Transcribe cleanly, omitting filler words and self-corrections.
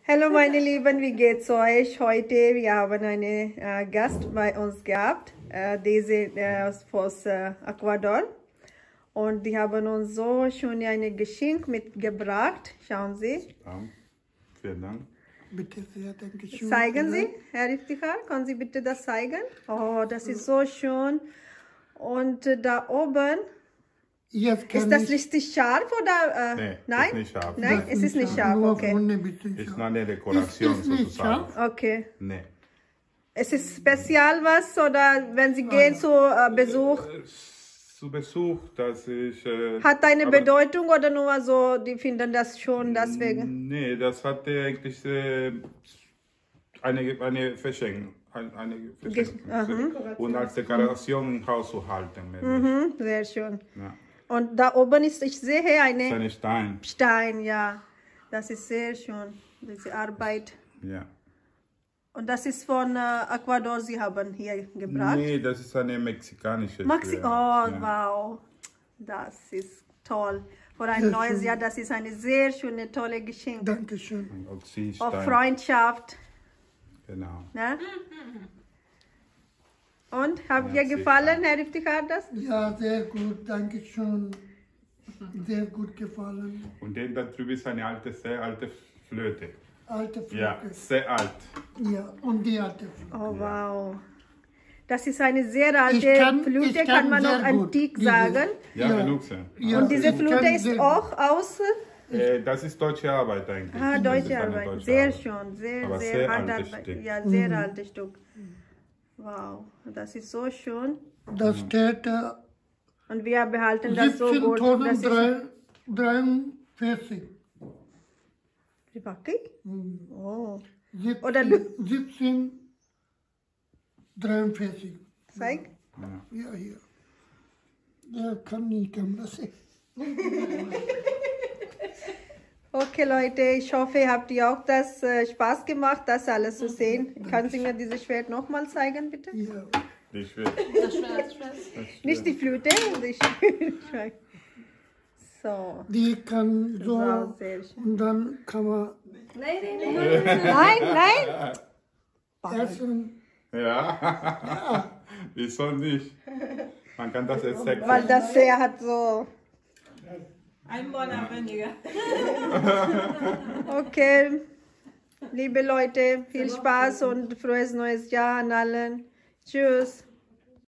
Hallo meine Lieben, wie geht's euch heute? Wir haben einen Gast bei uns gehabt, diese aus Ecuador. Und die haben uns so schon ein Geschenk mitgebracht. Schauen Sie. Ja, vielen Dank. Bitte sehr, danke schön. Zeigen Sie, Herr Iftikhar, können Sie bitte das zeigen? Oh, das ist so schön. Und da oben, ist das richtig scharf oder? Nee, nein? ist nicht scharf. Nein, es ist nicht scharf, Nur okay. vorne bitte Ist scharf. nur eine Dekoration Ist nicht sozusagen. scharf? Okay. Nee. Es ist speziell was oder wenn Sie gehen zu Besuch? Zu Besuch, das ist... Hat eine aber- Bedeutung oder nur so, die finden das schon deswegen? Nee, das hatte eigentlich eine Verschenk. Eine Verschenk. Und als Dekoration im Haus zu halten. Mhm, sehr schön. Ja. Und da oben ist, ich sehe Das ist eine ein Stein. Stein, ja. Das ist sehr schön, diese Arbeit. Ja. Und das ist von Ecuador, Sie haben hier gebracht. Nee, das ist eine mexikanische. Maxi, oh, ja. wow. Das ist toll. Für ein neues Jahr, das ist eine sehr schöne, tolle Geschenk. Danke schön. Oxidstein. Auf Freundschaft. Genau. Ne? Und, habt Ja, ihr sehr gefallen, Herr Iftikhar, das? Ja, sehr gut, danke schön. Sehr gut gefallen. Und dann da drüben ist eine alte, sehr alte Flöte. Alte Flöte. Ja, sehr alt. Ja, und die alte Flöte. Oh, wow. Das ist eine sehr Ich alte kann- Flöte, ich kann kann man sehr noch gut antik diese- sagen. Ja, Ja. genug sein. Ja, Und diese ich kann Flöte ist sehr auch aus Das ist deutsche Arbeit eigentlich. Das ist deutsche eine Arbeit. deutsche Sehr Arbeit. schön, sehr, Aber sehr sehr altes Handarbeit. Stück. Ja, sehr altes Stück. Wow, das ist so schön. Das steht Und wir behalten das so gut. Das ist 17.043. wirklich? Oh. Oder 1743. Zeig. Ja, hier. Ja, kann die Kamera sehen. Okay, Leute, ich hoffe, habt ihr auch das Spaß gemacht, das alles zu sehen. Können Sie mir dieses Schwert nochmal zeigen, bitte? Ja. Ich will. Nicht die Flöte, die Schwert. So. Die kann so, Wow, sehr schön. und dann kann man Nein, nein. essen. Ja. Wieso nicht? Man kann das jetzt sexy. Weil das Schwert hat so... Ein Monat weniger. Okay, liebe Leute, viel Spaß und frohes neues Jahr an allen. Tschüss.